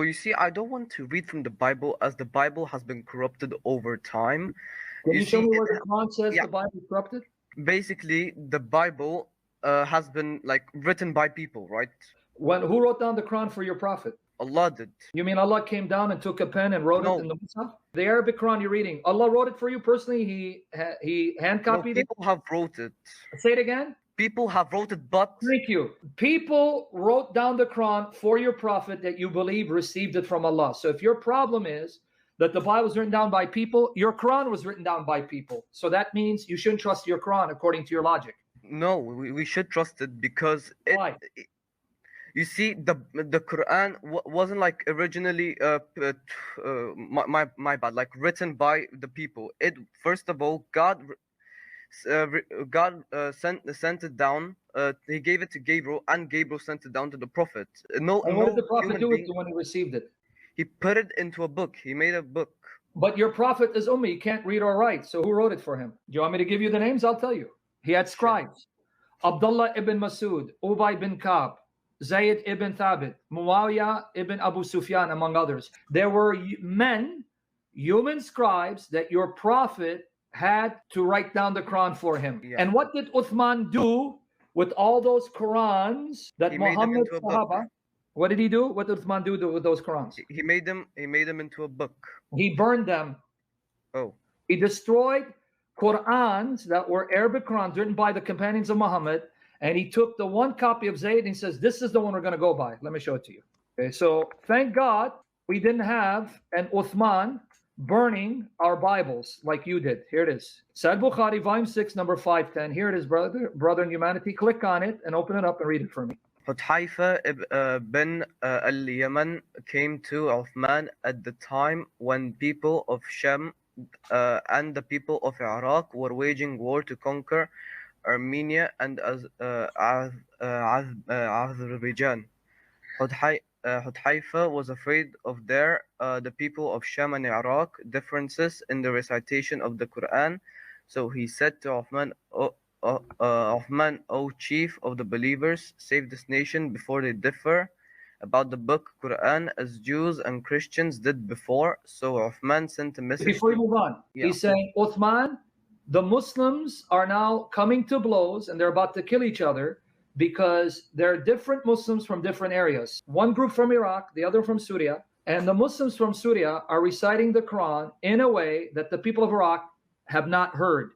So you see, I don't want to read from the Bible as the Bible has been corrupted over time. Can You you show see, me where the Quran says yeah, the Bible is corrupted? basically the Bible has been like written by people, right? Who wrote down the Quran for your prophet? Allah did. You mean Allah came down and took a pen and wrote it No, in the Mus'haf? The Arabic Quran you're reading, Allah wrote it for you personally? He hand no, copied it? people have wrote it. Say it again. People have wrote it, but Thank you. People wrote down the Quran for your prophet that you believe received it from Allah. So if your problem is that the Bible was written down by people, your Quran was written down by people. So that means you shouldn't trust your Quran according to your logic. no, we should trust it because Why? you see, the Quran wasn't like originally my bad, like written by the people. It first of all, God sent it down. He gave it to Gabriel, and Gabriel sent it down to the Prophet. No, And what did the no prophet human do with being. it when he received it? He put it into a book. He made a book. But your prophet is Ummi. He can't read or write. So who wrote it for him? Do you want me to give you the names? I'll tell you. He had scribes. Abdullah ibn Masud, Ubay bin Ka'b, Zayd ibn Thabit, Muawiyah ibn Abu Sufyan, among others. There were men, human scribes, that your prophet had to write down the Quran for him. Yeah. And what did Uthman do with all those Qurans that He made them Muhammad into a book. Sahaba? What did he do? What did Uthman do with those Qurans? He made them into a book. He burned them. Oh, He destroyed Qurans that were Arabic Qurans written by the companions of Muhammad, and he took the one copy of Zayd and he says, this is the one we're going to go by. Let me show it to you. Okay, so thank God we didn't have an Uthman burning our Bibles like you did. Here it is. Sahih Bukhari, volume 6, number 510. Here it is, brother in humanity. Click on it and open it up and read it for me. Hudhaifa bin al-Yaman came to Uthman at the time when people of Sham and the people of Iraq were waging war to conquer Armenia and Azerbaijan. Hudhaifa was afraid of the people of Sham and Iraq differences in the recitation of the Quran, so he said to Uthman, Uthman, O chief of the believers, save this nation before they differ about the book Quran as Jews and Christians did before. So Uthman sent a message. Before you move on, he's saying, Uthman, the Muslims are now coming to blows and they're about to kill each other because there are different Muslims from different areas. One group from Iraq, the other from Syria, and the Muslims from Syria are reciting the Quran in a way that the people of Iraq have not heard.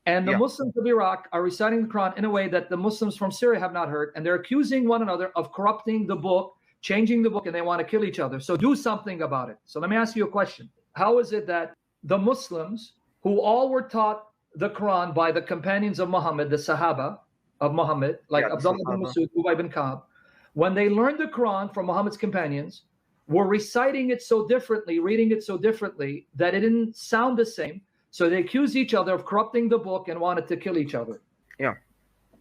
And the Muslims of Iraq are reciting the Quran in a way that the Muslims from Syria have not heard. And they're accusing one another of corrupting the book, changing the book, and they want to kill each other. So do something about it. So let me ask you a question. How is it that the Muslims, who all were taught the Quran by the companions of Muhammad, the Sahaba of Muhammad, like Abdullah bin Masud, Ubay bin Ka'b, when they learned the Quran from Muhammad's companions, were reciting it so differently, reading it so differently, that it didn't sound the same? So they accused each other of corrupting the book and wanted to kill each other. Yeah.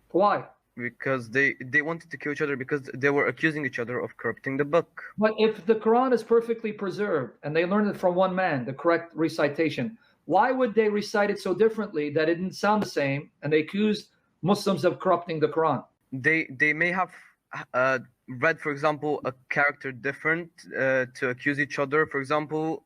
Why? Because they wanted to kill each other because they were accusing each other of corrupting the book. But if the Quran is perfectly preserved and they learned it from one man, the correct recitation, why would they recite it so differently that it didn't sound the same and they accused Muslims of corrupting the Quran? They may have read, for example, a character different to accuse each other. For example,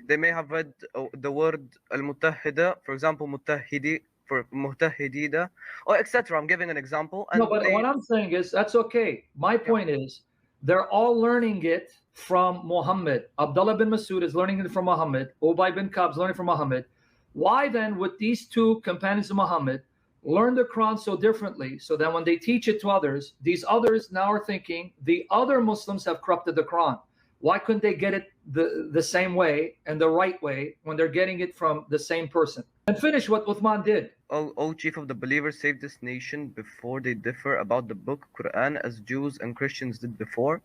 they may have read the word al-mutahhida, for example, mutahhidi for mutahhidida, or etc. I'm giving an example. And no, but what I'm saying is that's okay. My point is they're all learning it from Muhammad. Abdullah bin Masud is learning it from Muhammad. Ubay bin Ka'b is learning from Muhammad. Why then would these two companions of Muhammad learn the Quran so differently so that when they teach it to others, these others now are thinking the other Muslims have corrupted the Quran? Why couldn't they get it the same way and the right way when they're getting it from the same person? And finish what Uthman did. O chief of the believers, save this nation before they differ about the book Quran as Jews and Christians did before.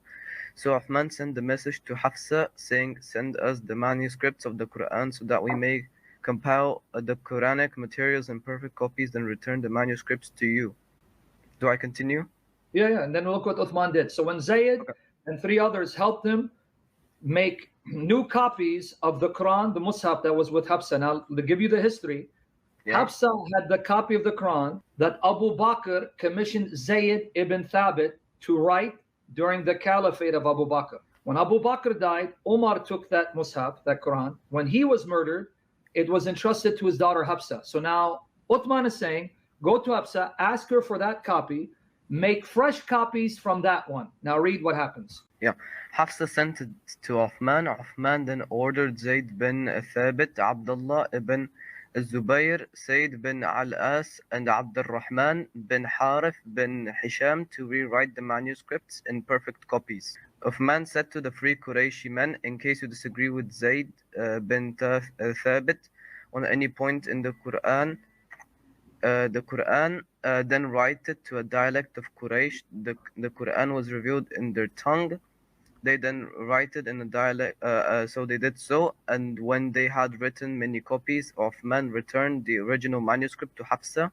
So Uthman sent the message to Hafsa saying, send us the manuscripts of the Quran so that we may compile the Quranic materials in perfect copies, then return the manuscripts to you. Do I continue? Yeah. And then look what Uthman did. So when Zayd and 3 others helped him make new copies of the Quran, the Mus'haf that was with Hafsa. Now, to give you the history, Hafsa had the copy of the Quran that Abu Bakr commissioned Zayd ibn Thabit to write during the caliphate of Abu Bakr. When Abu Bakr died, Omar took that Mus'haf, that Quran. When he was murdered, it was entrusted to his daughter Hafsa. So now Uthman is saying, go to Hafsa, ask her for that copy, make fresh copies from that one. Now read what happens. Yeah. Hafsa sent it to Uthman. Uthman then ordered Zayd bin Thabit, Abdullah ibn Zubayr, Sayd bin Al-As, and Abd al-Rahman bin Harith bin Hisham to rewrite the manuscripts in perfect copies. Uthman said to the free Qurayshi men, in case you disagree with Zayd bin Thabit on any point in the Quran, then write it to a dialect of Quraysh. The Quran was revealed in their tongue. They then write it in a dialect, so they did so, and when they had written many copies, Uthman returned the original manuscript to Hafsa.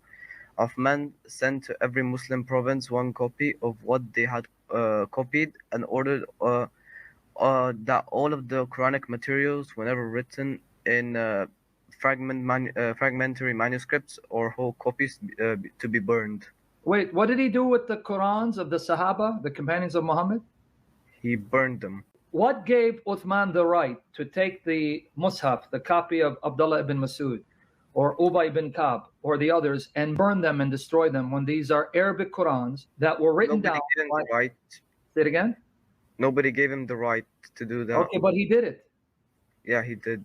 Uthman sent to every Muslim province one copy of what they had copied, and ordered that all of the Quranic materials, whenever written in fragmentary manuscripts or whole copies, to be burned. Wait, what did he do with the Qurans of the Sahaba, the companions of Muhammad? He burned them. What gave Uthman the right to take the Mus'haf, the copy of Abdullah ibn Masud, or Ubay ibn Ka'b, or the others, and burn them and destroy them when these are Arabic Qurans that were written Nobody down? gave him the right. Say it again? Nobody gave him the right to do that. Okay, but he did it. Yeah, he did.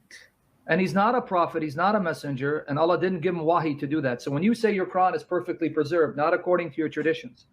And he's not a prophet, he's not a messenger, and Allah didn't give him wahi to do that. So when you say your Quran is perfectly preserved, not according to your traditions,